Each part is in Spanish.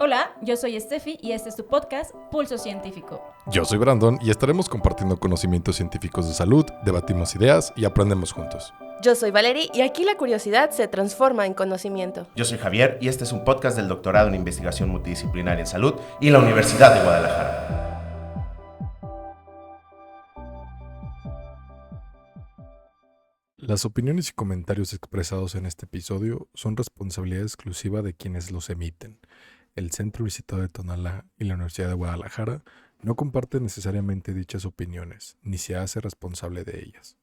Hola, yo soy Steffi y este es tu podcast Pulso Científico. Yo soy Brandon y estaremos compartiendo conocimientos científicos de salud, debatimos ideas y aprendemos juntos. Yo soy Valerie y aquí la curiosidad se transforma en conocimiento. Yo soy Javier y este es un podcast del Doctorado en Investigación Multidisciplinaria en Salud y la Universidad de Guadalajara. Las opiniones y comentarios expresados en este episodio son responsabilidad exclusiva de quienes los emiten. El Centro Universitario de Tonalá y la Universidad de Guadalajara no comparten necesariamente dichas opiniones, ni se hace responsable de ellas.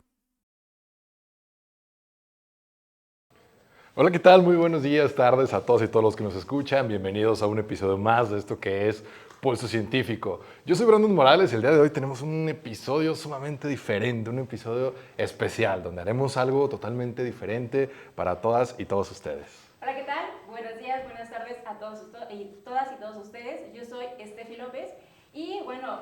Hola, ¿qué tal? Muy buenos días, tardes a todos y todos los que nos escuchan. Bienvenidos a un episodio más de esto que es Pulso Científico. Yo soy Brandon Morales y el día de hoy tenemos un episodio sumamente diferente, un episodio especial, donde haremos algo totalmente diferente para todas y todos ustedes. Hola, ¿qué tal? Buenos días, buenas tardes a todas y todos ustedes. Yo soy Steffi López y bueno,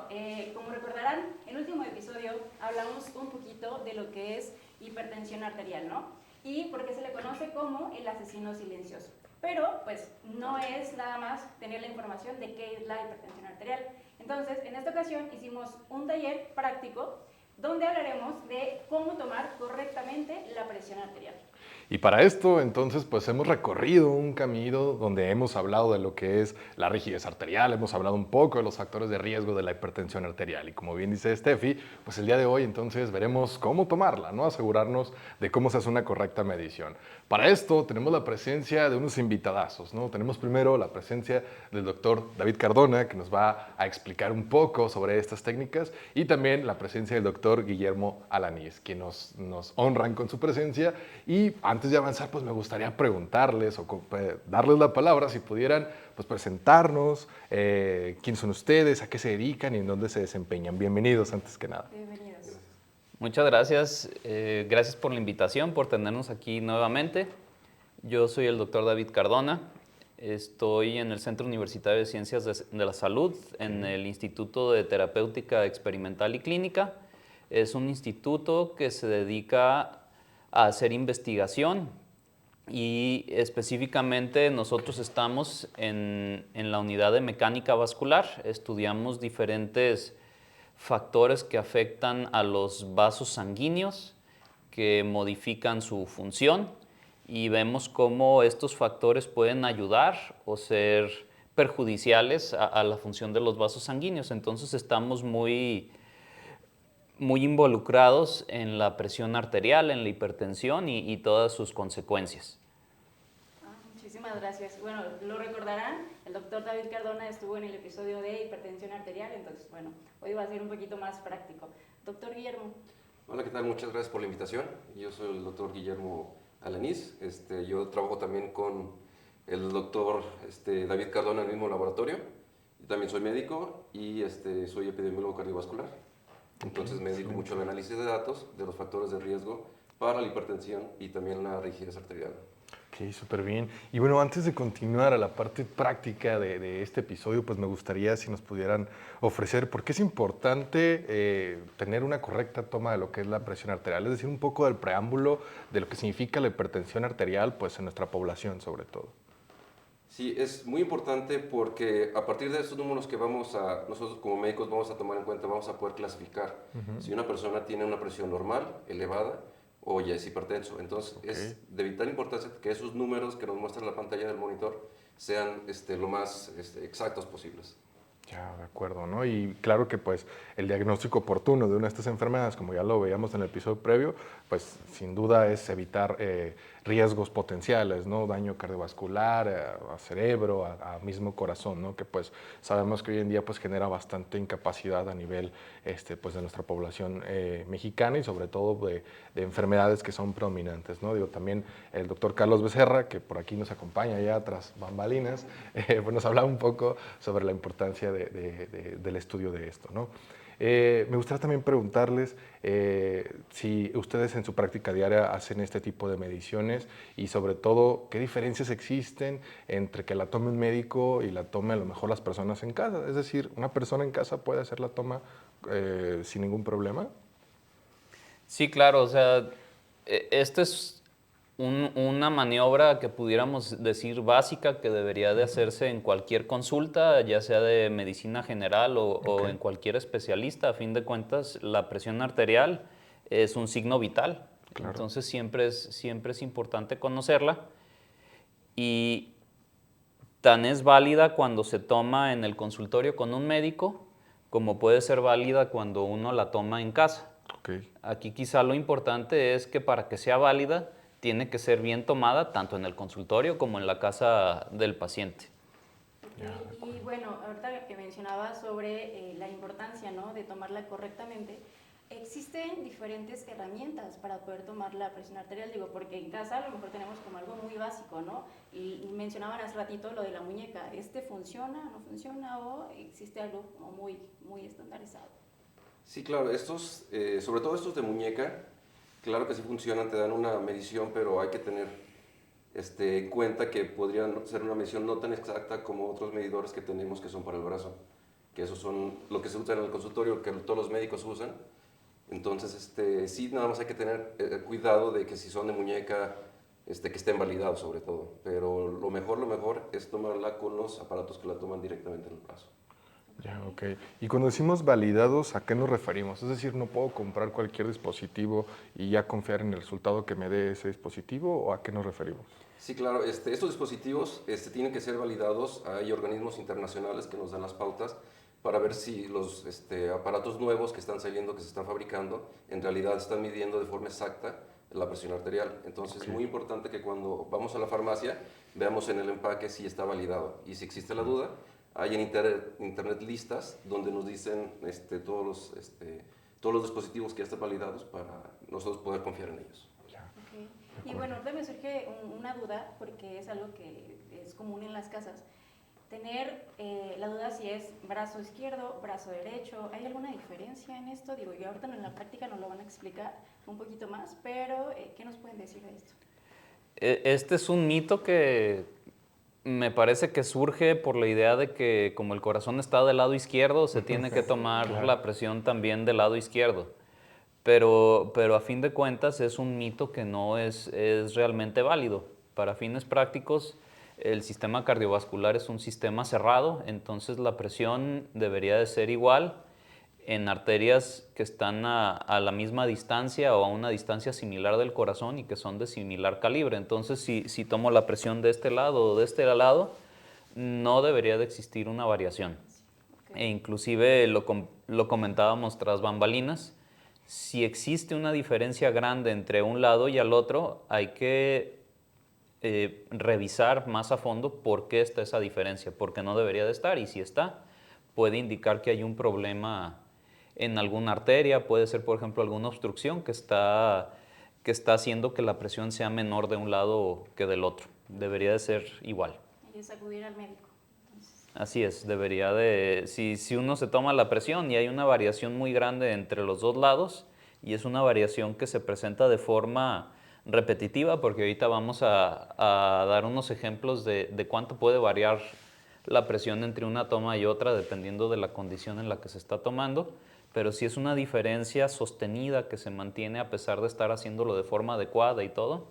como recordarán, en el último episodio hablamos un poquito de lo que es hipertensión arterial, ¿no? Y porque se le conoce como el asesino silencioso. Pero pues no es nada más tener la información de qué es la hipertensión arterial. Entonces, en esta ocasión hicimos un taller práctico donde hablaremos de cómo tomar correctamente la presión arterial. Y para esto, entonces, pues hemos recorrido un camino donde hemos hablado de lo que es la rigidez arterial, hemos hablado un poco de los factores de riesgo de la hipertensión arterial. Y como bien dice Steffi, pues el día de hoy entonces veremos cómo tomarla, ¿no? Asegurarnos de cómo se hace una correcta medición. Para esto tenemos la presencia de unos invitadazos, ¿no? Tenemos primero la presencia del doctor David Cardona, que nos va a explicar un poco sobre estas técnicas, y también la presencia del doctor Guillermo Alanís, que nos honran con su presencia. Y antes de avanzar, pues me gustaría preguntarles o darles la palabra, si pudieran pues presentarnos, quiénes son ustedes, a qué se dedican y en dónde se desempeñan. Bienvenidos antes que nada. Bienvenidos. Muchas gracias. Gracias por la invitación, por tenernos aquí nuevamente. Yo soy el doctor David Cardona. Estoy en el Centro Universitario de Ciencias de la Salud, en el Instituto de Terapéutica Experimental y Clínica. Es un instituto que se dedica a hacer investigación y específicamente nosotros estamos en la unidad de mecánica vascular. Estudiamos diferentes factores que afectan a los vasos sanguíneos, que modifican su función y vemos cómo estos factores pueden ayudar o ser perjudiciales a la función de los vasos sanguíneos. Entonces estamos muy involucrados en la presión arterial, en la hipertensión y todas sus consecuencias. Muchísimas gracias. Bueno, lo recordarán, el doctor David Cardona estuvo en el episodio de hipertensión arterial, entonces bueno, hoy va a ser un poquito más práctico. Doctor Guillermo. Hola, ¿qué tal? Muchas gracias por la invitación. Yo soy el doctor Guillermo Alanís. Yo trabajo también con el doctor David Cardona en el mismo laboratorio. Yo también soy médico y soy epidemiólogo cardiovascular. Entonces me dedico mucho al análisis de datos de los factores de riesgo para la hipertensión y también la rigidez arterial. Ok, súper bien. Y bueno, antes de continuar a la parte práctica de este episodio, pues me gustaría si nos pudieran ofrecer por qué es importante tener una correcta toma de lo que es la presión arterial, es decir, un poco del preámbulo de lo que significa la hipertensión arterial, pues en nuestra población sobre todo. Sí, es muy importante porque a partir de estos números que nosotros como médicos vamos a tomar en cuenta, vamos a poder clasificar si una persona tiene una presión normal, elevada, o ya es hipertenso. Entonces es de vital importancia que esos números que nos muestra la pantalla del monitor sean lo más exactos posibles. Ya, de acuerdo, ¿no? Y claro que pues el diagnóstico oportuno de una de estas enfermedades, como ya lo veíamos en el episodio previo, pues sin duda es evitar riesgos potenciales, ¿no? Daño cardiovascular, a cerebro, a mismo corazón, ¿no? Que pues sabemos que hoy en día pues genera bastante incapacidad a nivel pues de nuestra población mexicana y sobre todo de enfermedades que son predominantes, ¿no? Digo, también el doctor Carlos Becerra, que por aquí nos acompaña ya tras bambalinas, pues nos hablaba un poco sobre la importancia del estudio de esto, ¿no? Me gustaría también preguntarles si ustedes en su práctica diaria hacen este tipo de mediciones y sobre todo qué diferencias existen entre que la tome un médico y la tome a lo mejor las personas en casa. Es decir, ¿una persona en casa puede hacer la toma sin ningún problema? Sí, claro, o sea, este es una maniobra que pudiéramos decir básica que debería de hacerse en cualquier consulta, ya sea de medicina general o en cualquier especialista. A fin de cuentas, la presión arterial es un signo vital. Claro. Entonces siempre es importante conocerla. Y tan es válida cuando se toma en el consultorio con un médico, como puede ser válida cuando uno la toma en casa. Okay. Aquí quizá lo importante es que para que sea válida, tiene que ser bien tomada tanto en el consultorio como en la casa del paciente. Y bueno, ahorita que mencionaba sobre la importancia, ¿no?, de tomarla correctamente, existen diferentes herramientas para poder tomar la presión arterial, digo, porque en casa a lo mejor tenemos como algo muy básico, ¿no? Y mencionaban hace ratito lo de la muñeca, ¿funciona, no funciona o existe algo como muy estandarizado? Sí, claro, sobre todo estos de muñeca, claro que sí funcionan, te dan una medición, pero hay que tener en cuenta que podría ser una medición no tan exacta como otros medidores que tenemos que son para el brazo, que esos son lo que se usa en el consultorio, que todos los médicos usan. Entonces, sí, nada más hay que tener cuidado de que si son de muñeca, que estén validados sobre todo. Pero lo mejor es tomarla con los aparatos que la toman directamente en el brazo. Ya, ok. Y cuando decimos validados, ¿a qué nos referimos? Es decir, ¿no puedo comprar cualquier dispositivo y ya confiar en el resultado que me dé ese dispositivo o a qué nos referimos? Sí, claro. Estos dispositivos tienen que ser validados. Hay organismos internacionales que nos dan las pautas para ver si los aparatos nuevos que están saliendo, que se están fabricando, en realidad están midiendo de forma exacta la presión arterial. Entonces, es muy importante que cuando vamos a la farmacia veamos en el empaque si está validado. Y si existe la duda, hay en internet listas donde nos dicen todos los dispositivos que ya están validados para nosotros poder confiar en ellos. Okay. Y bueno, ahorita me surge una duda, porque es algo que es común en las casas. Tener la duda si es brazo izquierdo, brazo derecho, ¿hay alguna diferencia en esto? Digo, yo ahorita en la práctica nos lo van a explicar un poquito más, pero ¿qué nos pueden decir de esto? Este es un mito que me parece que surge por la idea de que como el corazón está del lado izquierdo, se tiene que tomar la presión también del lado izquierdo. Pero a fin de cuentas es un mito que no es realmente válido. Para fines prácticos, el sistema cardiovascular es un sistema cerrado, entonces la presión debería de ser igual en arterias que están a la misma distancia o a una distancia similar del corazón y que son de similar calibre. Entonces, si tomo la presión de este lado o de este lado, no debería de existir una variación. Okay. E inclusive lo comentábamos tras bambalinas. Si existe una diferencia grande entre un lado y al otro, hay que revisar más a fondo por qué está esa diferencia, porque no debería de estar, y si está, puede indicar que hay un problema en alguna arteria, puede ser, por ejemplo, alguna obstrucción que está haciendo que la presión sea menor de un lado que del otro. Debería de ser igual. Y es acudir al médico. Entonces. Así es, debería de, si uno se toma la presión y hay una variación muy grande entre los dos lados, y es una variación que se presenta de forma repetitiva, porque ahorita vamos a dar unos ejemplos de cuánto puede variar la presión entre una toma y otra dependiendo de la condición en la que se está tomando, pero si es una diferencia sostenida que se mantiene a pesar de estar haciéndolo de forma adecuada y todo,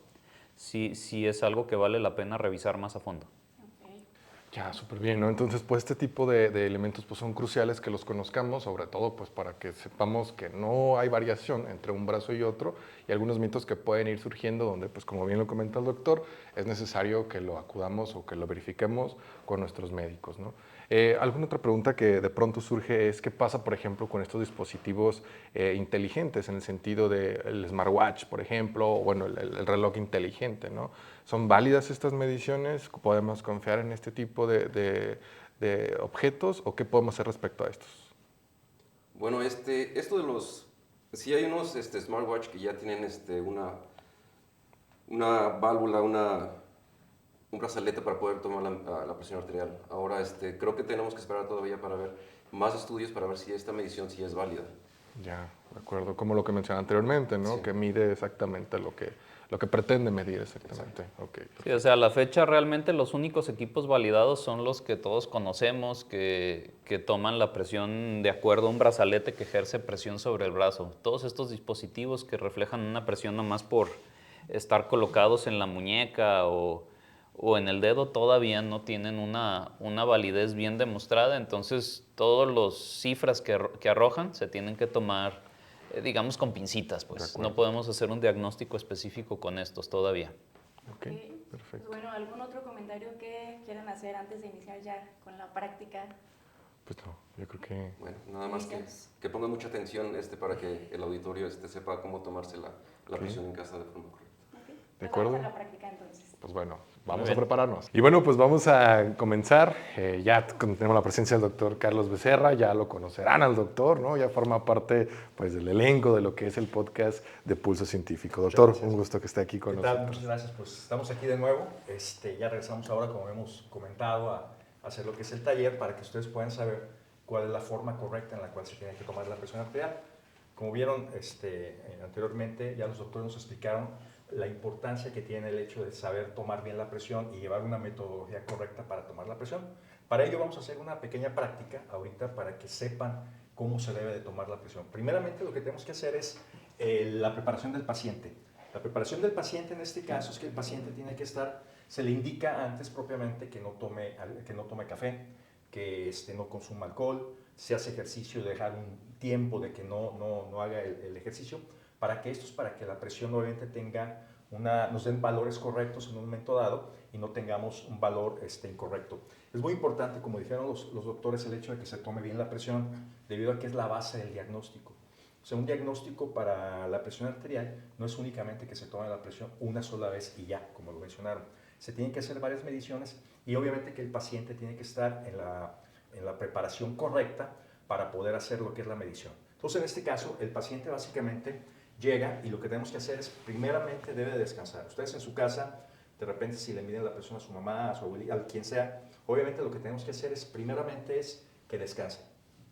sí es algo que vale la pena revisar más a fondo. Ya, súper bien, ¿no? Entonces, pues este tipo de elementos pues, son cruciales que los conozcamos, sobre todo pues para que sepamos que no hay variación entre un brazo y otro, y algunos mitos que pueden ir surgiendo donde, pues como bien lo comenta el doctor, es necesario que lo acudamos o que lo verifiquemos con nuestros médicos, ¿no? Alguna otra pregunta que de pronto surge es qué pasa, por ejemplo, con estos dispositivos inteligentes, en el sentido del smartwatch, por ejemplo, o bueno, el reloj inteligente, ¿no? ¿Son válidas estas mediciones? ¿Podemos confiar en este tipo de objetos o qué podemos hacer respecto a estos? Bueno, esto de los... Sí hay unos smartwatch que ya tienen una válvula, un brazalete para poder tomar la presión arterial. Ahora, creo que tenemos que esperar todavía para ver más estudios para ver si esta medición sí es válida. Ya, de acuerdo. Como lo que mencioné anteriormente, ¿no? Sí. Que mide exactamente lo que pretende medir exactamente. Okay. Sí, o sea, a la fecha realmente los únicos equipos validados son los que todos conocemos, que toman la presión de acuerdo a un brazalete que ejerce presión sobre el brazo. Todos estos dispositivos que reflejan una presión nomás por estar colocados en la muñeca o en el dedo todavía no tienen una validez bien demostrada, entonces todas las cifras que arrojan se tienen que tomar, digamos, con pincitas, pues no podemos hacer un diagnóstico específico con estos todavía. Ok, perfecto. Bueno, ¿algún otro comentario que quieran hacer antes de iniciar ya con la práctica? Pues no, yo creo que... Bueno, nada más que pongan mucha atención para que el auditorio sepa cómo tomarse la presión en casa de forma correcta. ¿De acuerdo? Vamos a la práctica entonces. Pues bueno, vamos a prepararnos. Y bueno, pues vamos a comenzar. Ya tenemos la presencia del doctor Carlos Becerra, ya lo conocerán al doctor, ¿no? Ya forma parte pues, del elenco de lo que es el podcast de Pulso Científico. Doctor, un gusto que esté aquí con nosotros. Muchas gracias. Pues estamos aquí de nuevo. Ya regresamos ahora, como hemos comentado, a hacer lo que es el taller para que ustedes puedan saber cuál es la forma correcta en la cual se tiene que tomar la presión arterial. Como vieron anteriormente, ya los doctores nos explicaron la importancia que tiene el hecho de saber tomar bien la presión y llevar una metodología correcta para tomar la presión. Para ello vamos a hacer una pequeña práctica ahorita para que sepan cómo se debe de tomar la presión. Primeramente lo que tenemos que hacer es la preparación del paciente. La preparación del paciente en este caso es que el paciente tiene que estar, se le indica antes propiamente que no tome café, que no consuma alcohol, se hace ejercicio, dejar un tiempo de que no haga el ejercicio, para que la presión obviamente nos den valores correctos en un momento dado y no tengamos un valor incorrecto. Es muy importante, como dijeron los doctores, el hecho de que se tome bien la presión, debido a que es la base del diagnóstico. O sea, un diagnóstico para la presión arterial no es únicamente que se tome la presión una sola vez y ya, como lo mencionaron. Se tienen que hacer varias mediciones y obviamente que el paciente tiene que estar en la preparación correcta para poder hacer lo que es la medición. Entonces, en este caso, el paciente básicamente llega y lo que tenemos que hacer es, primeramente, debe descansar. Ustedes en su casa, de repente, si le miden la presión a su mamá, a su abuelita, a quien sea, obviamente lo que tenemos que hacer es, primeramente, es que descanse.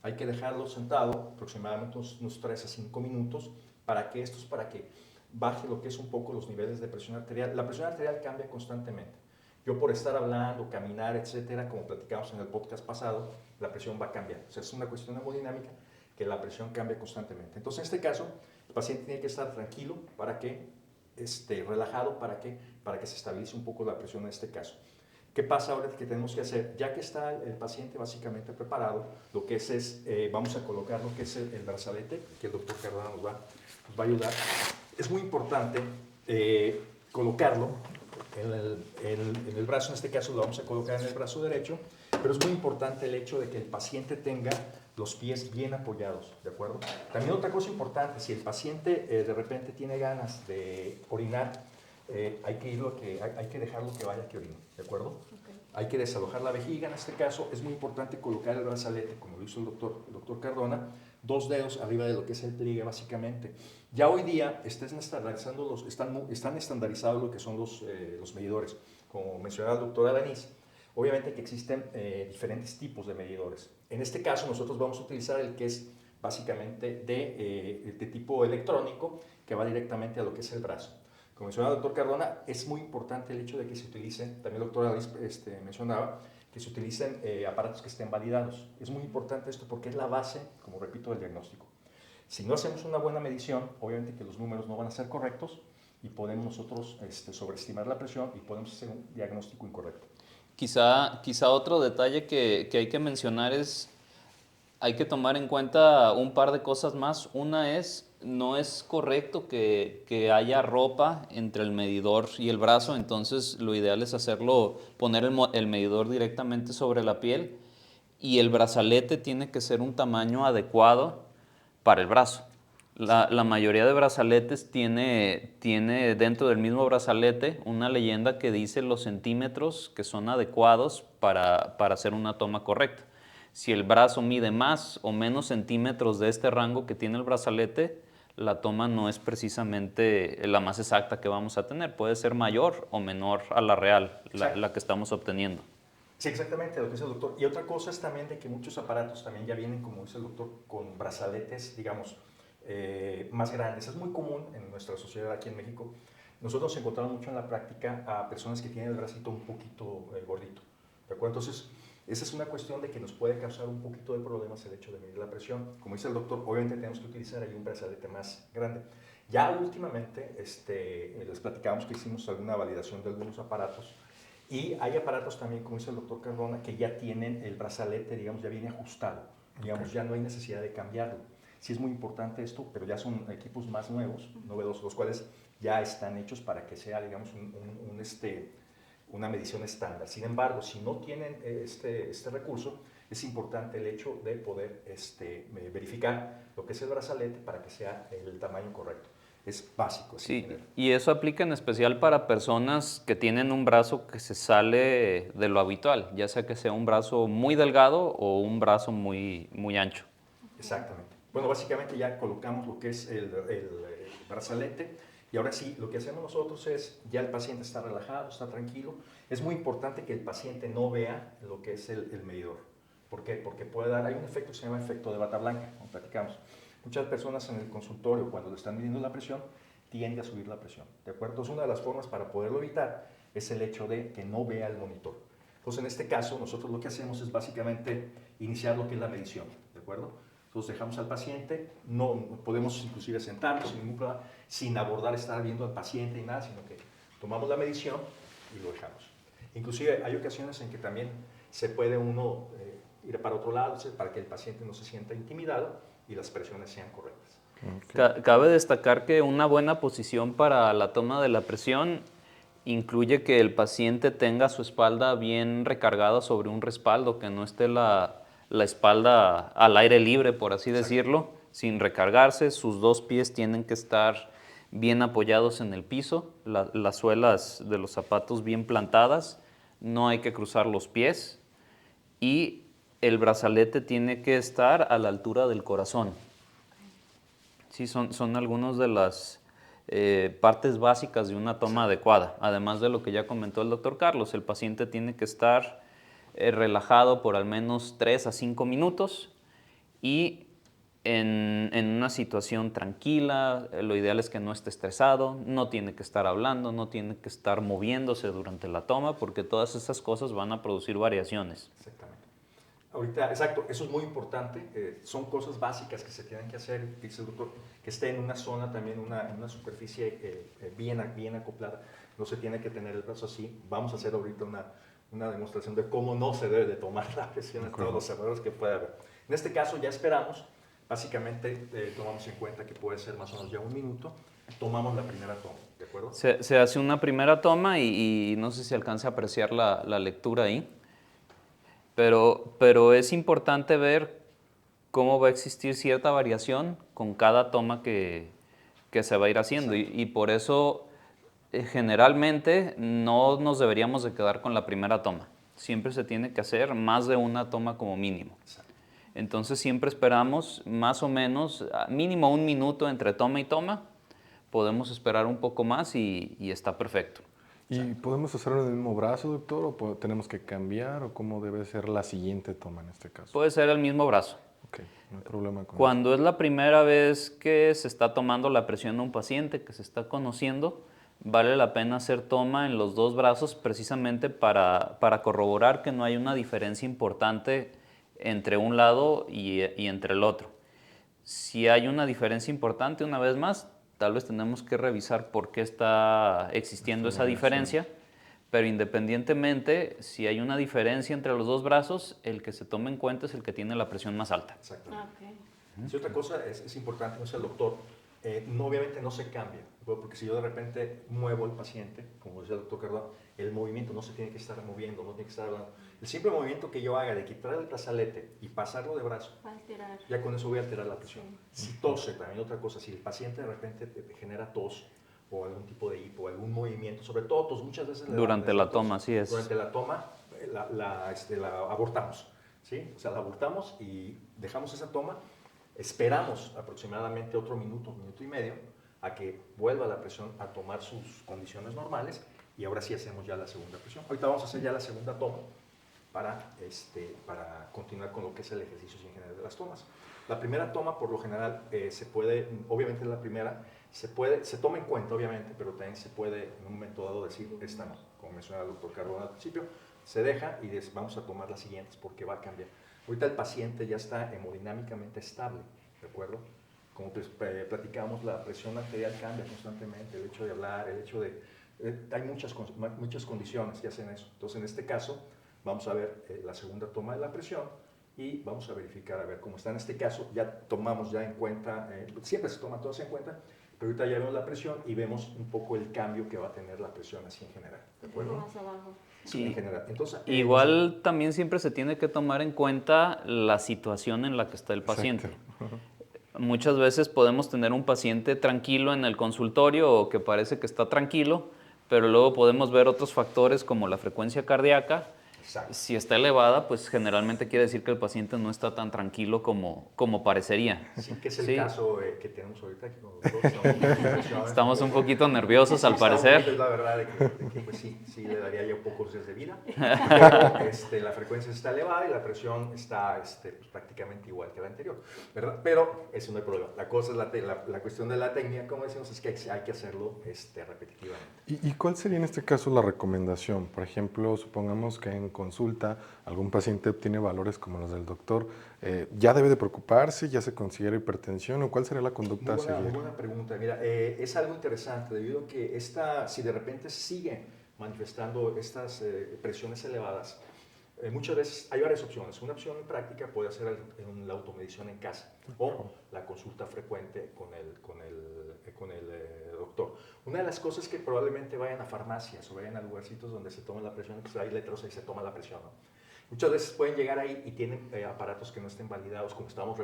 Hay que dejarlo sentado aproximadamente unos 3 a 5 minutos para que baje lo que es un poco los niveles de presión arterial. La presión arterial cambia constantemente. Yo por estar hablando, caminar, etcétera, como platicamos en el podcast pasado, la presión va a cambiar. O sea, es una cuestión hemodinámica que la presión cambia constantemente. Entonces, en este caso, el paciente tiene que estar tranquilo, relajado, para que se estabilice un poco la presión en este caso. ¿Qué pasa ahora que tenemos que hacer? Ya que está el paciente básicamente preparado, lo que vamos a colocar lo que es el brazalete, que el doctor Cardona nos va a ayudar. Es muy importante colocarlo en el brazo, en este caso lo vamos a colocar en el brazo derecho, pero es muy importante el hecho de que el paciente tenga los pies bien apoyados, ¿de acuerdo? También otra cosa importante, si el paciente de repente tiene ganas de orinar, hay que dejarlo que vaya que orine, ¿de acuerdo? Okay. Hay que desalojar la vejiga, en este caso es muy importante colocar el brazalete, como lo hizo el doctor Cardona, 2 dedos arriba de lo que es el pliegue básicamente. Ya hoy día están estandarizados lo que son los medidores, como mencionaba el doctor Alanis. Obviamente que existen diferentes tipos de medidores. En este caso nosotros vamos a utilizar el que es básicamente de tipo electrónico, que va directamente a lo que es el brazo. Como mencionaba el doctor Cardona, es muy importante el hecho de que se utilicen, también el doctor Alice mencionaba, que se utilicen aparatos que estén validados. Es muy importante esto porque es la base, como repito, del diagnóstico. Si no hacemos una buena medición, obviamente que los números no van a ser correctos y podemos nosotros sobreestimar la presión y podemos hacer un diagnóstico incorrecto. Quizá otro detalle que hay que mencionar es, hay que tomar en cuenta un par de cosas más. Una es, no es correcto que haya ropa entre el medidor y el brazo, entonces lo ideal es poner el medidor directamente sobre la piel, y el brazalete tiene que ser un tamaño adecuado para el brazo. La mayoría de brazaletes tiene dentro del mismo brazalete una leyenda que dice los centímetros que son adecuados para hacer una toma correcta. Si el brazo mide más o menos centímetros de este rango que tiene el brazalete, la toma no es precisamente la más exacta que vamos a tener. Puede ser mayor o menor a la real, la que estamos obteniendo. Sí, exactamente, lo que dice el doctor. Y otra cosa es también de que muchos aparatos también ya vienen, como dice el doctor, con brazaletes, digamos, más grandes. Es muy común en nuestra sociedad aquí en México. Nosotros nos encontramos mucho en la práctica a personas que tienen el bracito un poquito gordito, ¿de acuerdo? Entonces, esa es una cuestión de que nos puede causar un poquito de problemas el hecho de medir la presión. Como dice el doctor, obviamente tenemos que utilizar ahí un brazalete más grande. Ya últimamente les platicamos que hicimos alguna validación de algunos aparatos y hay aparatos también, como dice el doctor Cardona, que ya tienen el brazalete, digamos, ya viene ajustado, digamos, ya no hay necesidad de cambiarlo. Sí es muy importante esto, pero ya son equipos más nuevos, novedosos, los cuales ya están hechos para que sea, digamos, una medición estándar. Sin embargo, si no tienen este recurso, es importante el hecho de poder verificar lo que es el brazalete para que sea el tamaño correcto. Es básico. Sí, y eso aplica en especial para personas que tienen un brazo que se sale de lo habitual, ya sea que sea un brazo muy delgado o un brazo muy, muy ancho. Exactamente. Bueno, básicamente ya colocamos lo que es el brazalete y ahora sí, lo que hacemos nosotros es, ya el paciente está relajado, está tranquilo. Es muy importante que el paciente no vea lo que es el medidor. ¿Por qué? Porque hay un efecto que se llama efecto de bata blanca, como platicamos. Muchas personas en el consultorio, cuando le están midiendo la presión, tiende a subir la presión, ¿de acuerdo? Entonces, una de las formas para poderlo evitar es el hecho de que no vea el monitor. Entonces, en este caso, nosotros lo que hacemos es básicamente iniciar lo que es la medición, ¿de acuerdo? Entonces, dejamos al paciente, no podemos inclusive sentarnos sin ningún problema, sin abordar, estar viendo al paciente y nada, sino que tomamos la medición y lo dejamos. Inclusive, hay ocasiones en que también se puede uno ir para otro lado, para que el paciente no se sienta intimidado y las presiones sean correctas. Okay. Cabe destacar que una buena posición para la toma de la presión incluye que el paciente tenga su espalda bien recargada sobre un respaldo, que no esté la espalda al aire libre, por así decirlo, sin recargarse. Sus dos pies tienen que estar bien apoyados en el piso, las suelas de los zapatos bien plantadas, no hay que cruzar los pies y el brazalete tiene que estar a la altura del corazón. Sí, son algunas de las partes básicas de una toma adecuada. Además de lo que ya comentó el doctor Carlos, el paciente tiene que estar relajado por al menos 3 a 5 minutos y en una situación tranquila. Lo ideal es que no esté estresado, no tiene que estar hablando, no tiene que estar moviéndose durante la toma, porque todas esas cosas van a producir variaciones. Exactamente. Ahorita, exacto, eso es muy importante, son cosas básicas que se tienen que hacer, dice el doctor, que esté en una zona también, una superficie bien acoplada, no se tiene que tener el brazo así. Vamos a hacer ahorita una demostración de cómo no se debe de tomar la presión, todos los errores que puede haber. En este caso ya esperamos, básicamente tomamos en cuenta que puede ser más o menos ya 1 minuto, tomamos la primera toma, ¿de acuerdo? Se hace una primera toma y no sé si alcanza a apreciar la lectura ahí. Pero es importante ver cómo va a existir cierta variación con cada toma que se va a ir haciendo. Y por eso, generalmente, no nos deberíamos de quedar con la primera toma. Siempre se tiene que hacer más de una toma como mínimo. Entonces, siempre esperamos más o menos, mínimo 1 minuto entre toma y toma. Podemos esperar un poco más y está perfecto. ¿Y podemos hacerlo en el mismo brazo, doctor, o tenemos que cambiar, o cómo debe ser la siguiente toma en este caso? Puede ser el mismo brazo. Ok, no hay problema con Cuando es la primera vez que se está tomando la presión a un paciente, que se está conociendo, vale la pena hacer toma en los 2 brazos precisamente para corroborar que no hay una diferencia importante entre un lado y entre el otro. Si hay una diferencia importante, una vez más, tal vez tenemos que revisar por qué está existiendo esa diferencia, pero independientemente, si hay una diferencia entre los 2 brazos, el que se tome en cuenta es el que tiene la presión más alta. Exactamente. Si otra cosa es importante, no es el doctor, obviamente no se cambia, porque si yo de repente muevo al paciente, como decía el doctor Cardona, el movimiento no se tiene que estar moviendo, no tiene que estar hablando. El simple movimiento que yo haga de quitar el brazalete y pasarlo de brazo, ya con eso voy a alterar la presión. Si tose, también otra cosa, si el paciente de repente genera tos o algún tipo de hipo, algún movimiento, sobre todo tos, muchas veces durante la toma, así es. Durante la toma la abortamos, ¿sí? O sea, la abortamos y dejamos esa toma, esperamos aproximadamente otro minuto, 1 minuto y medio, a que vuelva la presión a tomar sus condiciones normales y ahora sí hacemos ya la segunda presión. Ahorita vamos a hacer ya la segunda toma para continuar con lo que es el ejercicio en general de las tomas. La primera toma, por lo general, se puede, obviamente la primera, se toma en cuenta, obviamente, pero también se puede en un momento dado decir, esta no, como mencionaba el doctor Cardona al principio, se deja y vamos a tomar las siguientes porque va a cambiar. Ahorita el paciente ya está hemodinámicamente estable, ¿de acuerdo? como platicamos, la presión arterial cambia constantemente, el hecho de hablar, el hecho de... hay muchas condiciones que hacen eso. Entonces, en este caso, vamos a ver la segunda toma de la presión y vamos a verificar a ver cómo está. En este caso, ya tomamos ya en cuenta, siempre se toma todo eso en cuenta, pero ahorita ya vemos la presión y vemos un poco el cambio que va a tener la presión así en general. ¿De acuerdo? Más abajo. Sí, en general. Entonces, Igual también siempre se tiene que tomar en cuenta la situación en la que está el paciente. Muchas veces podemos tener un paciente tranquilo en el consultorio o que parece que está tranquilo, pero luego podemos ver otros factores como la frecuencia cardíaca. exacto. Si está elevada, pues generalmente quiere decir que el paciente no está tan tranquilo como parecería. Sí, que es el Sí. caso que tenemos ahorita. Que nosotros Estamos un poquito nerviosos al Es parecer. la verdad de que, pues sí le daría yo pocos días de vida. Pero, la frecuencia está elevada y la presión está pues, prácticamente igual que la anterior, ¿verdad? Pero eso no hay problema. La cosa es la cuestión de la técnica, como decimos, es que hay que hacerlo repetitivamente. ¿Y cuál sería en este caso la recomendación? Por ejemplo, supongamos que en consulta algún paciente obtiene valores como los del doctor, ¿ya debe de preocuparse? ¿Ya se considera hipertensión? ¿O cuál sería la conducta a seguir? Muy buena pregunta. Mira, es algo interesante debido a que si de repente sigue manifestando estas presiones elevadas, muchas veces hay varias opciones. Una opción práctica puede ser la automedición en casa o la consulta frecuente con el doctor. Una de las cosas es que probablemente vayan a farmacias o vayan a lugarcitos donde se toma la presión, pues hay letras ahí se toma la presión, ¿no? Muchas veces pueden llegar ahí y tienen aparatos que no estén validados, como estamos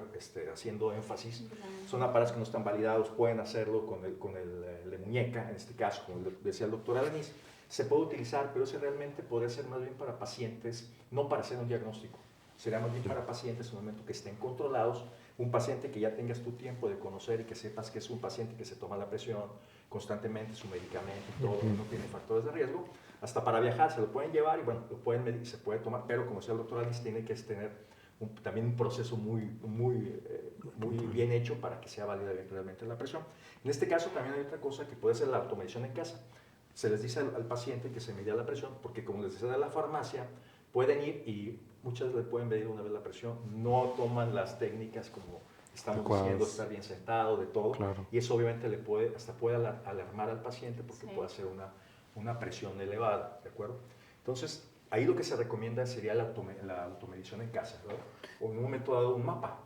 haciendo énfasis. Son aparatos que no están validados, pueden hacerlo con el de muñeca, en este caso, como decía el doctor Alanis. Se puede utilizar, pero ese realmente podría ser más bien para pacientes, no para hacer un diagnóstico. Sería más bien para pacientes en un momento que estén controlados, un paciente que ya tengas tu tiempo de conocer y que sepas que es un paciente que se toma la presión constantemente, su medicamento y todo, no tiene factores de riesgo. Hasta para viajar se lo pueden llevar y bueno, lo pueden medir, se puede tomar, pero como decía el doctor Alice, tiene que tener también un proceso muy bien hecho para que sea válida realmente la presión. En este caso también hay otra cosa que puede ser la automedición en casa. Se les dice al paciente que se mida la presión, porque como les decía de la farmacia, pueden ir y muchas veces le pueden medir una vez la presión, no toman las técnicas como estamos diciendo, estar bien sentado, de todo, Claro. y eso obviamente hasta puede alarmar al paciente porque puede hacer una presión elevada, ¿de acuerdo? Entonces, ahí lo que se recomienda sería la automedición en casa, ¿verdad? O en un momento dado un mapa.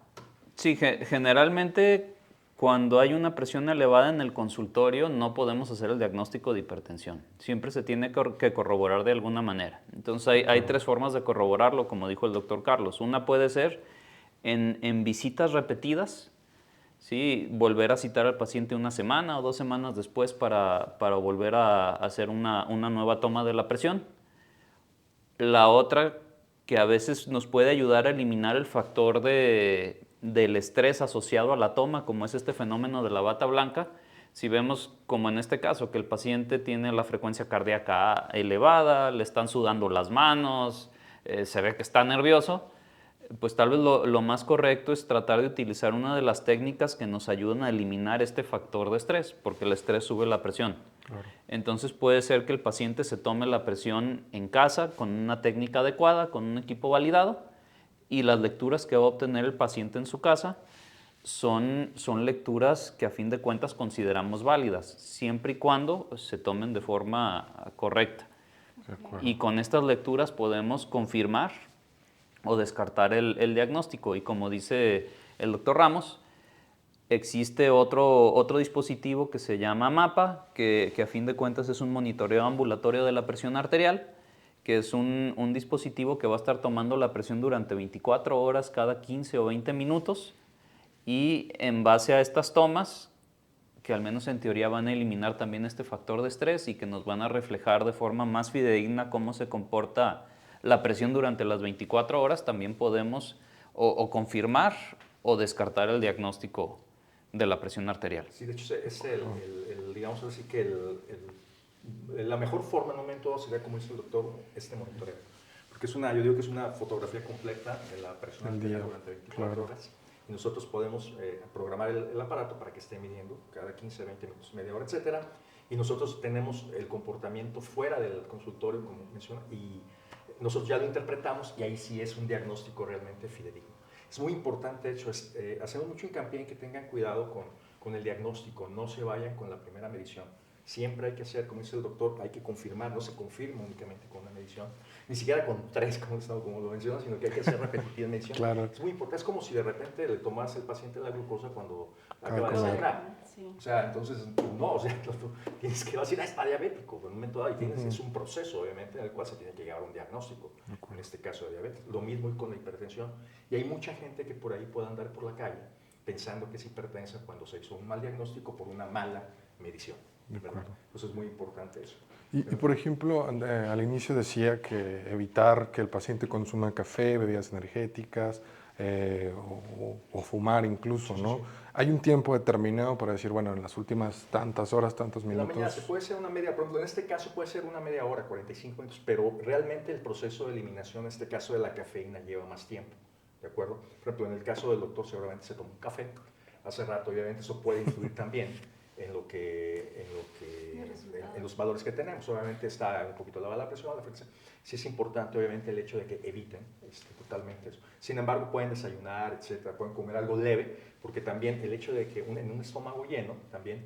Sí, generalmente cuando hay una presión elevada en el consultorio no podemos hacer el diagnóstico de hipertensión. Siempre se tiene que corroborar de alguna manera. Entonces hay tres formas de corroborarlo, como dijo el doctor Carlos. Una puede ser en visitas repetidas, ¿sí? Volver a citar al paciente una semana o 2 semanas después para volver a hacer una nueva toma de la presión. La otra que a veces nos puede ayudar a eliminar el factor del estrés asociado a la toma, como es este fenómeno de la bata blanca. Si vemos, como en este caso, que el paciente tiene la frecuencia cardíaca elevada, le están sudando las manos, se ve que está nervioso, pues tal vez lo más correcto es tratar de utilizar una de las técnicas que nos ayudan a eliminar este factor de estrés, porque el estrés sube la presión. Claro. Entonces puede ser que el paciente se tome la presión en casa con una técnica adecuada, con un equipo validado, y las lecturas que va a obtener el paciente en su casa son lecturas que a fin de cuentas consideramos válidas, siempre y cuando se tomen de forma correcta. Y con estas lecturas podemos confirmar o descartar el diagnóstico. Y como dice el doctor Ramos, existe otro dispositivo que se llama MAPA, que a fin de cuentas es un monitoreo ambulatorio de la presión arterial, que es un dispositivo que va a estar tomando la presión durante 24 horas cada 15 o 20 minutos y en base a estas tomas, que al menos en teoría van a eliminar también este factor de estrés y que nos van a reflejar de forma más fidedigna cómo se comporta la presión durante las 24 horas, también podemos o confirmar o descartar el diagnóstico de la presión arterial. Sí, de hecho es digamos así que la mejor forma en un momento dado sería, como dice el doctor, este monitoreo. Porque yo digo que es una fotografía completa de la presión arterial durante 24 horas. Y nosotros podemos programar el aparato para que esté midiendo cada 15, 20 minutos, media hora, etc. Y nosotros tenemos el comportamiento fuera del consultorio, como menciona, y nosotros ya lo interpretamos y ahí sí es un diagnóstico realmente fidedigno. Es muy importante, de hecho, hacemos mucho hincapié en que tengan cuidado con el diagnóstico, no se vayan con la primera medición. Siempre hay que hacer, como dice el doctor, hay que confirmar, no se confirma únicamente con una medición, ni siquiera con 3, como lo menciono, sino que hay que hacer repetitivas mediciones. Claro. Es muy importante, es como si de repente le tomas al paciente la glucosa cuando acaba de comer. desayunar. Sí. O sea, entonces, no, o sea, tú tienes que decir, está diabético, en un momento dado, y es un proceso, obviamente, en el cual se tiene que llegar a un diagnóstico, en este caso de diabetes. Lo mismo y con la hipertensión. Y hay mucha gente que por ahí puede andar por la calle pensando que es hipertensa cuando se hizo un mal diagnóstico por una mala medición. ¿Verdad? Entonces es muy importante eso. Y por ejemplo, al inicio decía que evitar que el paciente consuma café, bebidas energéticas o fumar incluso, ¿no? Sí. Hay un tiempo determinado para decir, bueno, en las últimas tantas horas, tantos En la minutos. mañana se puede ser una media, por ejemplo, en este caso puede ser una media hora, 45 minutos, pero realmente el proceso de eliminación, en este caso de la cafeína, lleva más tiempo, ¿de acuerdo? Por ejemplo, en el caso del doctor seguramente se tomó un café hace rato, obviamente eso puede influir también en los valores que tenemos. Obviamente está un poquito elevada la presión, la frecuencia. Sí es importante, obviamente, el hecho de que eviten totalmente eso. Sin embargo, pueden desayunar, etcétera, pueden comer algo leve, porque también el hecho de que en un estómago lleno también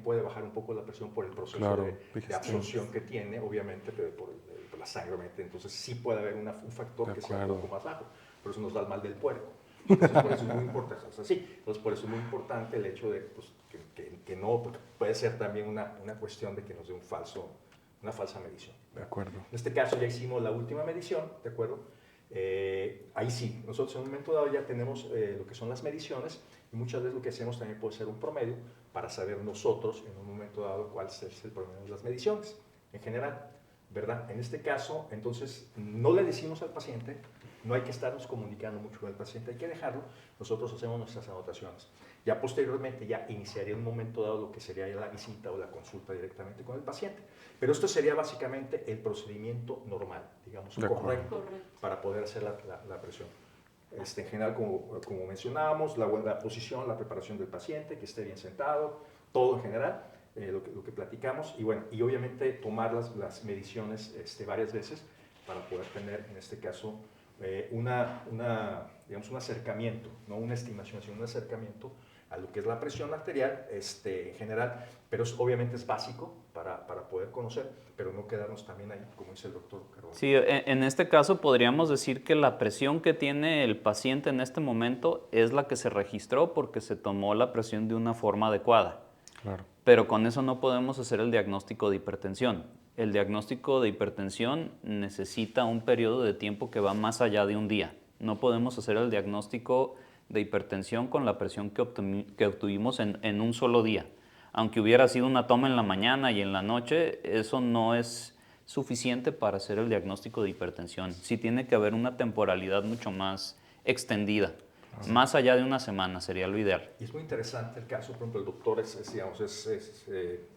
puede bajar un poco la presión por el proceso de absorción que tiene, obviamente, por la sangre, obviamente. Entonces sí puede haber un factor que sea un poco más bajo. Por eso nos da el mal del puerco. Entonces, por eso es muy importante, entonces, por eso es muy importante el hecho de pues, que no, porque puede ser también una cuestión de que nos dé una falsa medición. De acuerdo. En este caso ya hicimos la última medición, ¿de acuerdo? Ahí sí, nosotros en un momento dado ya tenemos lo que son las mediciones y muchas veces lo que hacemos también puede ser un promedio para saber nosotros en un momento dado cuál es el promedio de las mediciones en general, ¿verdad? En este caso, entonces, no le decimos al paciente, no hay que estarnos comunicando mucho con el paciente, hay que dejarlo, nosotros hacemos nuestras anotaciones. Ya posteriormente ya iniciaría en un momento dado lo que sería ya la visita o la consulta directamente con el paciente. Pero esto sería básicamente el procedimiento normal, digamos, correcto para poder hacer la presión. En general, como mencionábamos, la posición, la preparación del paciente, que esté bien sentado, todo en general, lo que platicamos, y bueno, y obviamente tomar las mediciones varias veces para poder tener, en este caso, digamos, un acercamiento, no una estimación, sino un acercamiento a lo que es la presión arterial en general, pero obviamente es básico para poder conocer, pero no quedarnos también ahí, como dice el doctor Cardona. Sí, en este caso podríamos decir que la presión que tiene el paciente en este momento es la que se registró porque se tomó la presión de una forma adecuada. Claro. Pero con eso no podemos hacer el diagnóstico de hipertensión. El diagnóstico de hipertensión necesita un periodo de tiempo que va más allá de un día. No podemos hacer el diagnóstico de hipertensión con la presión que obtuvimos en un solo día. Aunque hubiera sido una toma en la mañana y en la noche, eso no es suficiente para hacer el diagnóstico de hipertensión. Sí tiene que haber una temporalidad mucho más extendida. Más allá de una semana sería lo ideal. Y es muy interesante el caso, por ejemplo, el doctor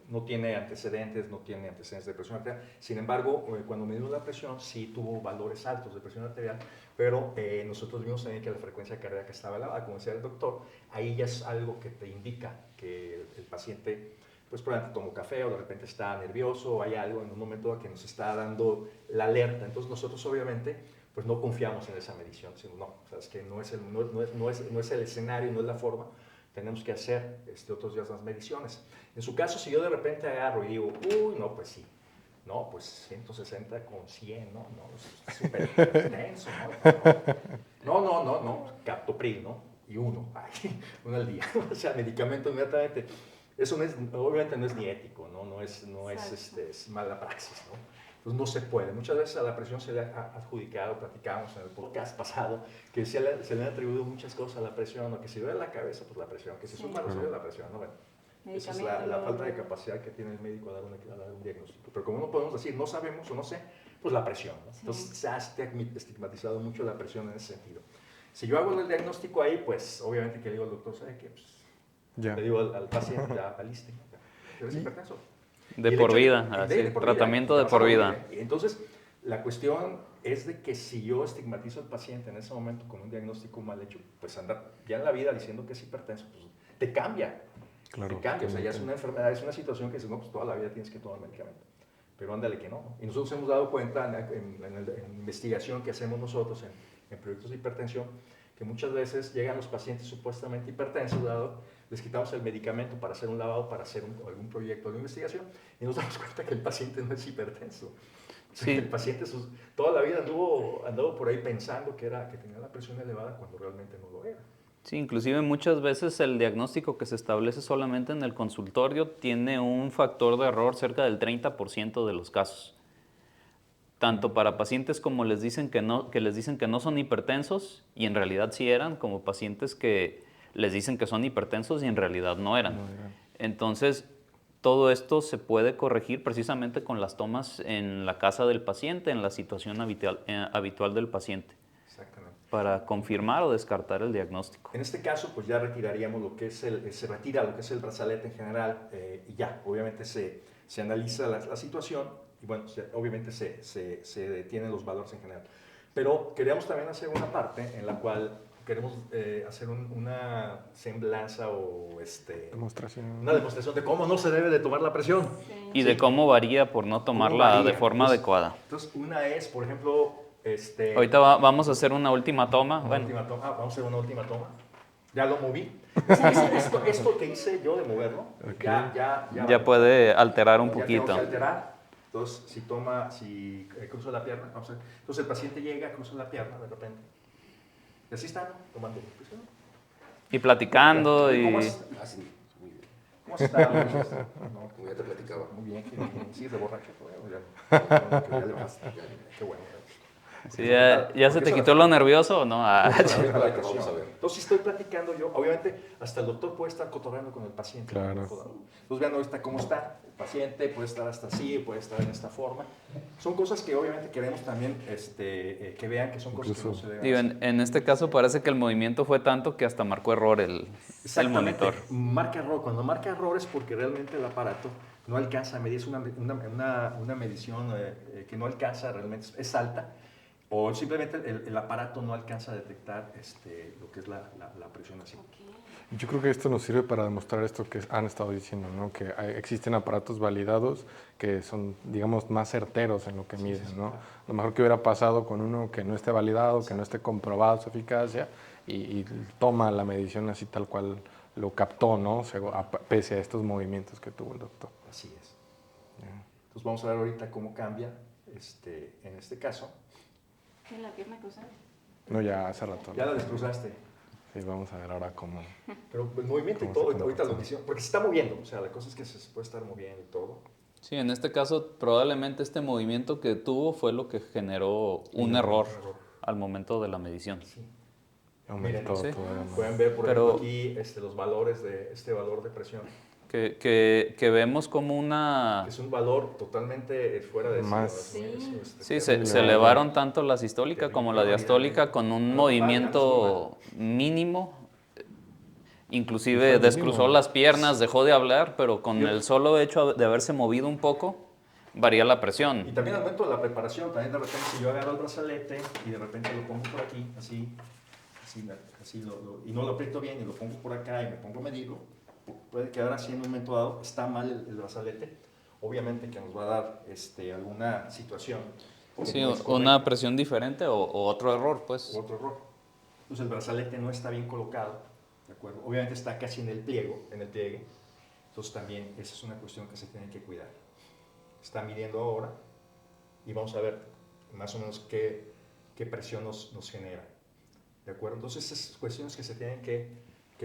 no tiene antecedentes de presión arterial. Sin embargo, cuando medimos la presión, sí tuvo valores altos de presión arterial, pero nosotros vimos también que la frecuencia cardíaca estaba elevada, como decía el doctor. Ahí ya es algo que te indica que el paciente, pues probablemente tomó café o de repente está nervioso o hay algo en un momento que nos está dando la alerta. Entonces nosotros obviamente pues no confiamos en esa medición, sino no, o sea, es que no es el escenario, no es la forma, tenemos que hacer otros días las mediciones. En su caso, si yo de repente agarro y digo, uy, no, pues sí, no, pues 160 con 100, no, es súper intenso, no, captopril, ¿no? Y uno al día, o sea, medicamento inmediatamente. Eso obviamente no es ni ético, no es mala praxis, ¿no? Pues no se puede. Muchas veces a la presión se le ha adjudicado, platicábamos en el podcast pasado, que se le han atribuido muchas cosas a la presión, o que si duele la cabeza, pues la presión, que si suma se duele la presión, ¿no? Bueno, esa es la falta de capacidad que tiene el médico a dar un diagnóstico. Pero como no podemos decir, no sabemos o no sé, pues la presión, ¿no? Entonces se ha estigmatizado mucho la presión en ese sentido. Si yo hago el diagnóstico ahí, pues obviamente que le digo al doctor, ¿sabe qué? Pues, le digo al paciente, ya aliste, ¿eres hipertenso? De por vida, tratamiento de por vida. Entonces, la cuestión es de que si yo estigmatizo al paciente en ese momento con un diagnóstico mal hecho, pues andar ya en la vida diciendo que es hipertenso, pues te cambia. Claro, te cambia, o sea, ya es una enfermedad, es una situación que dices, no, pues toda la vida tienes que tomar medicamento. Pero ándale que no. Y nosotros hemos dado cuenta en la investigación que hacemos nosotros en proyectos de hipertensión, que muchas veces llegan los pacientes supuestamente hipertensos, les quitamos el medicamento para hacer un lavado, para hacer algún proyecto de investigación, y nos damos cuenta que el paciente no es hipertenso. O sea, Sí. que el paciente toda la vida anduvo por ahí pensando que tenía la presión elevada cuando realmente no lo era. Sí, inclusive muchas veces el diagnóstico que se establece solamente en el consultorio tiene un factor de error cerca del 30% de los casos. Tanto para pacientes como les dicen que les dicen que no son hipertensos y en realidad sí eran, como pacientes que les dicen que son hipertensos y en realidad no eran. Entonces, todo esto se puede corregir precisamente con las tomas en la casa del paciente, en la situación habitual del paciente, Exactamente. para confirmar o descartar el diagnóstico. En este caso, pues ya retiraríamos lo que es se retira lo que es el brazalete en general y ya, obviamente se analiza la situación y bueno, obviamente se detienen los valores en general. Pero queríamos también hacer una parte en la cual queremos hacer una semblanza o una demostración de cómo no se debe de tomar la presión. Sí. Y de cómo varía por no tomarla varía. de forma adecuada. Entonces, una es, por ejemplo, Ahorita vamos a hacer una última toma. última toma. Vamos a hacer una última toma. Ya lo moví. Esto que hice yo de moverlo, Ya puede alterar un ya tengo poquito. que alterar. Entonces, si cruzo la pierna, vamos a ver. Entonces el paciente llega, cruza la pierna de repente. Y así está, tomando presión. Y platicando ¿Cómo y... has Sí, muy bien. ¿Cómo has estado? Como ya te platicaba. Muy bien, sí, de borracho. Ya le basta. Qué bueno. Sí, ¿ya se te quitó lo nervioso o no? Vamos a ver. Entonces, si estoy platicando yo, obviamente hasta el doctor puede estar cotorreando con el paciente. Claro. Entonces vean ahorita cómo está el paciente, puede estar hasta así, puede estar en esta forma. Son cosas que obviamente queremos también que vean que son cosas que no se deben Digo, hacer. en este caso parece que el movimiento fue tanto que hasta marcó error el Exactamente. monitor. Marca error. Cuando marca error es porque realmente el aparato no alcanza a medir, es una medición que no alcanza realmente, es alta, o simplemente el aparato no alcanza a detectar lo que es la presión así. Yo creo que esto nos sirve para demostrar esto que han estado diciendo, ¿no? Que existen aparatos validados que son, digamos, más certeros en lo que miden, ¿no? Lo mejor que hubiera pasado con uno que no esté validado, que no esté comprobado su eficacia y toma la medición así tal cual lo captó, ¿no? Pese a estos movimientos que tuvo el doctor. Así es. Entonces vamos a ver ahorita cómo cambia en este caso. ¿En la pierna cruzada? No, ya hace rato. Ya la descruzaste. Sí, vamos a ver ahora cómo... Pero el movimiento y ¿Cómo todo, se comporta? ahorita lo hicieron, porque se está moviendo, o sea, la cosa es que se puede estar moviendo y todo. Sí, en este caso probablemente este movimiento que tuvo fue lo que generó un error al momento de la medición. Sí. Aumentó Sí. todavía más. Pueden ver por Pero- ejemplo aquí los valores de este valor de presión, Que vemos como una... que es un valor totalmente fuera de Más. Sí. Sí, se elevaron tanto la sistólica como la diastólica con un movimiento mínimo. Inclusive descruzó las piernas, dejó de hablar, pero con el solo hecho de haberse movido un poco, varía la Y presión. también al momento de la preparación, también de repente si yo agarro el brazalete y de repente lo pongo por aquí, así y no lo aprieto bien y lo pongo por acá y me pongo a medirlo, puede quedar así en un momento dado, está mal el brazalete, obviamente que nos va a dar alguna situación. que Sí, no es una correcta. presión diferente o otro error, pues. Otro error. Entonces el brazalete no está bien colocado, ¿de acuerdo? Obviamente está casi en el pliegue, entonces también esa es una cuestión que se tiene que cuidar. Está midiendo ahora y vamos a ver más o menos qué presión nos genera, ¿de acuerdo? Entonces esas cuestiones que se tienen que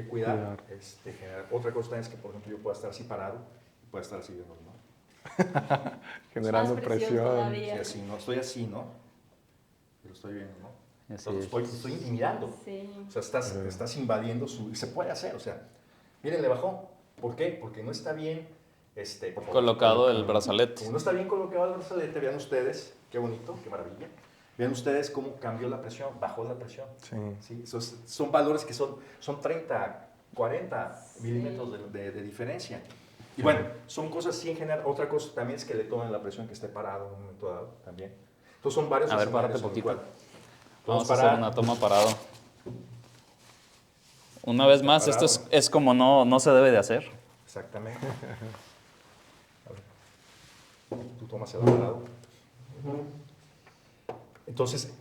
cuidar. Generar. Otra cosa también es que, por ejemplo, yo pueda estar así parado y pueda estar así de normal. Generando Más presión presión. todavía. Sí, así, no estoy así, ¿no? Pero estoy viendo, ¿no? Así Entonces, es. estoy intimidando. Sí. O sea, estás invadiendo y se puede hacer, o sea, miren, le bajó. ¿Por qué? Porque no está bien por favor, Colocado el brazalete. Como no está bien colocado el brazalete, vean ustedes, qué bonito, qué maravilla. Vean ustedes cómo cambió la presión, bajó la presión. Sí. ¿Sí? Son valores que son 30, 40 milímetros de diferencia. Y bueno, son cosas sí en general. Otra cosa también es que le tomen la presión que esté parado en un momento dado también. Entonces son varios A ver, escenarios párate en el poquito. cual Vamos podemos a hacer parar. una toma parado. Una vez más, esto es como no se debe de hacer. Exactamente. A ver. Tú tomas el parado. Entonces,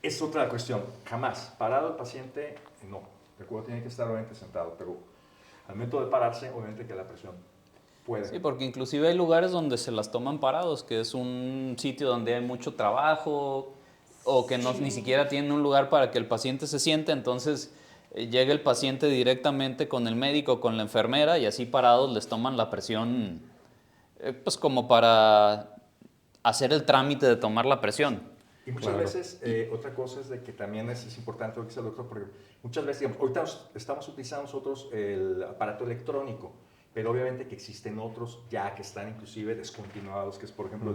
Es otra cuestión. Jamás. Parado el paciente, no. Recuerdo, tiene que estar obviamente sentado, pero al momento de pararse, obviamente que la presión puede. Sí, porque inclusive hay lugares donde se las toman parados, que es un sitio donde hay mucho trabajo o que no, ni siquiera tienen un lugar para que el paciente se siente, entonces llega el paciente directamente con el médico, con la enfermera y así parados les toman la presión, pues como para hacer el trámite de tomar la presión. Y muchas veces, otra cosa es de que también es importante lo que dice el doctor, porque muchas veces, digamos, ahorita estamos utilizando nosotros el aparato electrónico, pero obviamente que existen otros ya que están inclusive descontinuados, que es por ejemplo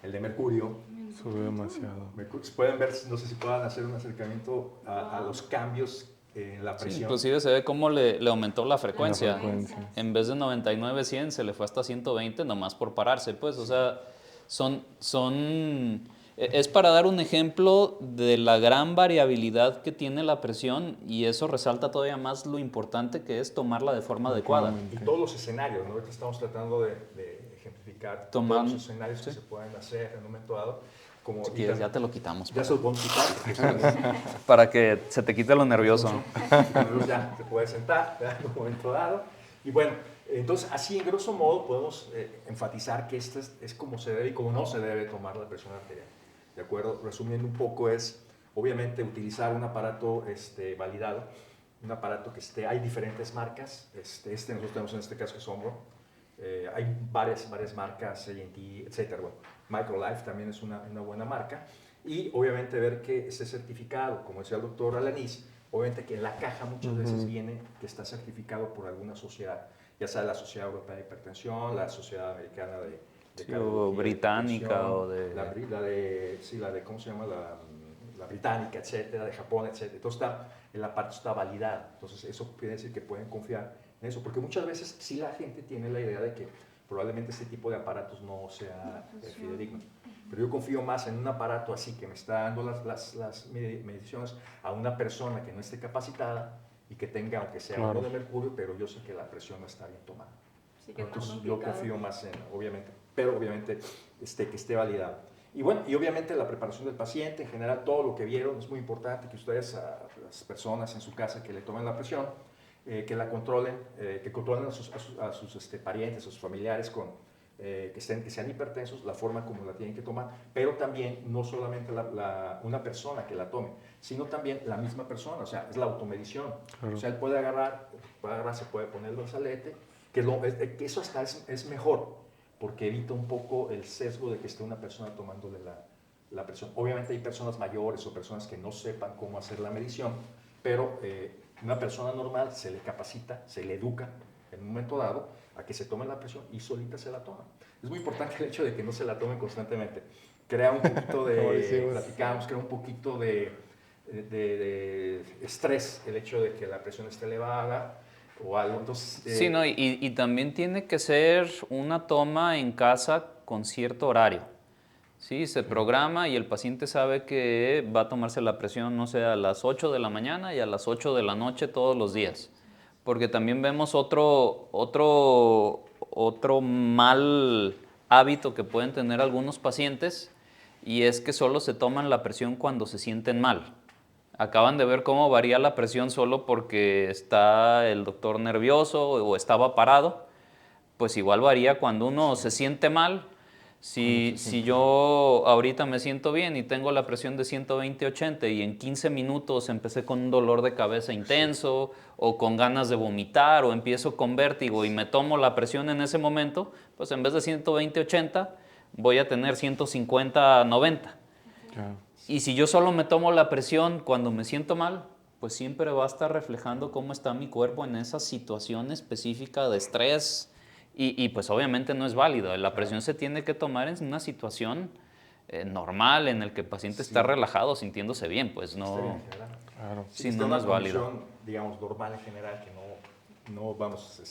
el de mercurio. Sube demasiado. Pueden ver, no sé si puedan hacer un acercamiento a los cambios en la presión. Sí, inclusive se ve cómo le aumentó la frecuencia. La frecuencia. En vez de 99, 100, se le fue hasta 120 nomás por pararse. Pues, o sea, es para dar un ejemplo de la gran variabilidad que tiene la presión y eso resalta todavía más lo importante que es tomarla de forma adecuada. Y todos los escenarios, ¿no? Ahorita estamos tratando de ejemplificar todos los escenarios que se pueden hacer en un momento dado. Como Si quieres, ya te lo quitamos. Ya se lo podemos quitar. Para que se te quite lo nervioso. Ya te puedes sentar, ¿verdad? En un momento dado. Y bueno, entonces así en grosso modo podemos enfatizar que esto es como se debe y como no se debe tomar la presión arterial. ¿De acuerdo? Resumiendo un poco es, obviamente, utilizar un aparato validado, un aparato que hay diferentes marcas, nosotros tenemos en este caso que es Ombro, hay varias marcas, AT&T, etc. Bueno, Microlife también es una buena marca, y obviamente ver que esté certificado, como decía el doctor Alanís, obviamente que en la caja muchas veces viene que está certificado por alguna sociedad, ya sea la Sociedad Europea de Hipertensión, la Sociedad Americana de o británica o de... La de, ¿cómo se llama? La británica, etcétera, de Japón, etcétera. Entonces el aparato está validado. Entonces eso quiere decir que pueden confiar en eso. Porque muchas veces sí la gente tiene la idea de que probablemente este tipo de aparatos no sea fidedigno. Pero yo confío más en un aparato así que me está dando las mediciones a una persona que no esté capacitada y que tenga, aunque sea uno de mercurio, pero yo sé que la presión no está bien tomada. Sí, que entonces yo confío más en, obviamente, pero obviamente que esté validado. Y bueno, y obviamente la preparación del paciente, en general todo lo que vieron, es muy importante que ustedes, las personas en su casa que le tomen la presión, que la controlen, que controlen a sus parientes, a sus familiares que sean hipertensos, la forma como la tienen que tomar, pero también no solamente una persona que la tome, sino también la misma persona, o sea, es la automedición. Claro. O sea, él puede agarrar, se puede poner el brazalete, que eso hasta es mejor, porque evita un poco el sesgo de que esté una persona tomándole la presión. Obviamente hay personas mayores o personas que no sepan cómo hacer la medición, pero una persona normal se le capacita, se le educa en un momento dado a que se tome la presión y solita se la toma. Es muy importante el hecho de que no se la tomen constantemente. Crea un poquito crea un poquito de estrés el hecho de que la presión esté elevada o algo. Entonces, sí, no, y también tiene que ser una toma en casa con cierto horario. Sí, se programa y el paciente sabe que va a tomarse la presión, no sé, a las 8 de la mañana y a las 8 de la noche todos los días. Porque también vemos otro mal hábito que pueden tener algunos pacientes y es que solo se toman la presión cuando se sienten mal. Acaban de ver cómo varía la presión solo porque está el doctor nervioso o estaba parado. Pues igual varía cuando uno se siente mal. Si yo ahorita me siento bien y tengo la presión de 120/80 y en 15 minutos empecé con un dolor de cabeza intenso o con ganas de vomitar o empiezo con vértigo y me tomo la presión en ese momento, pues en vez de 120/80 voy a tener 150/90. Y si yo solo me tomo la presión cuando me siento mal, pues siempre va a estar reflejando cómo está mi cuerpo en esa situación específica de estrés. Y pues obviamente no es válido. La presión se tiene que tomar en una situación normal, en el que el paciente está relajado, sintiéndose bien. Pues no, claro. Si no, no es válido. Una condición, digamos, normal en general, que no vamos,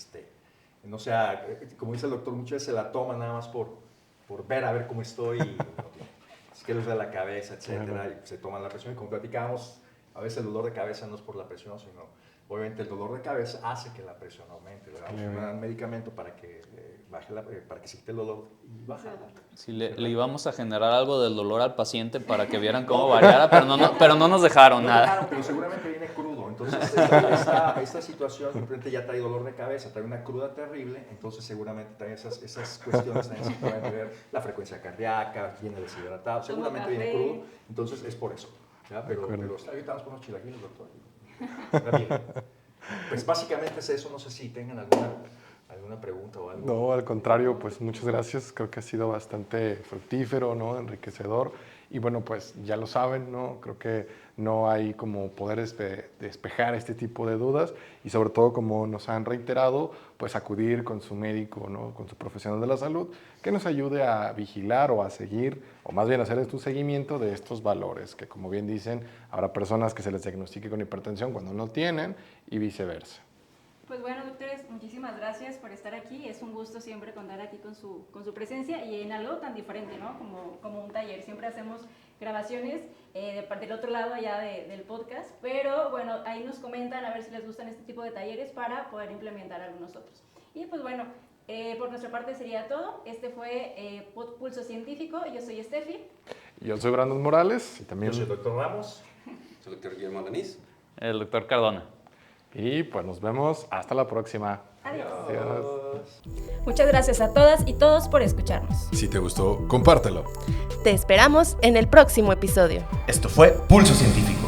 no sea, como dice el doctor, muchas veces se la toma nada más por ver a ver cómo estoy, es que les da la cabeza, etcétera, y se toman la presión. Y como platicábamos A veces el dolor de cabeza no es por la presión, sino obviamente el dolor de cabeza hace que la presión aumente. Le damos un medicamento para que baje para que se quite el dolor y baja. Sí, le íbamos a generar algo del dolor al paciente para que vieran cómo variara, pero no nos dejaron nada. Pero seguramente viene crudo. Entonces, esta situación simplemente ya trae dolor de cabeza, trae una cruda terrible. Entonces, seguramente también esas cuestiones también se pueden ver. La frecuencia cardíaca, viene deshidratado, seguramente viene crudo. Entonces, es por eso. ¿Ya? Pero ahorita vamos por unos chilaquiles, doctor. Está bien. Pues básicamente es eso. No sé si tengan alguna pregunta o algo. No, al contrario, pues muchas gracias. Creo que ha sido bastante fructífero, ¿no? Enriquecedor. Y bueno, pues ya lo saben, ¿no? Creo que no hay como poder despejar este tipo de dudas y sobre todo, como nos han reiterado, pues acudir con su médico, ¿no? Con su profesional de la salud, que nos ayude a vigilar o a seguir, o más bien hacer un seguimiento de estos valores, que como bien dicen, habrá personas que se les diagnostique con hipertensión cuando no tienen y viceversa. Pues bueno, doctores, muchísimas gracias por estar aquí. Es un gusto siempre contar aquí con su presencia y en algo tan diferente, ¿no? Como un taller. Siempre hacemos grabaciones del otro lado allá del podcast, pero bueno, ahí nos comentan a ver si les gustan este tipo de talleres para poder implementar algunos otros. Y pues bueno, por nuestra parte sería todo. Este fue Pulso Científico. Yo soy Estefi. Yo soy Brandon Morales y también... Yo soy el doctor Ramos. Soy el doctor Guillermo Alanís. El doctor Cardona. Y pues nos vemos hasta la próxima. Adiós. Adiós. Muchas gracias a todas y todos por escucharnos. Si te gustó, compártelo. Te esperamos en el próximo episodio. Esto fue Pulso Científico.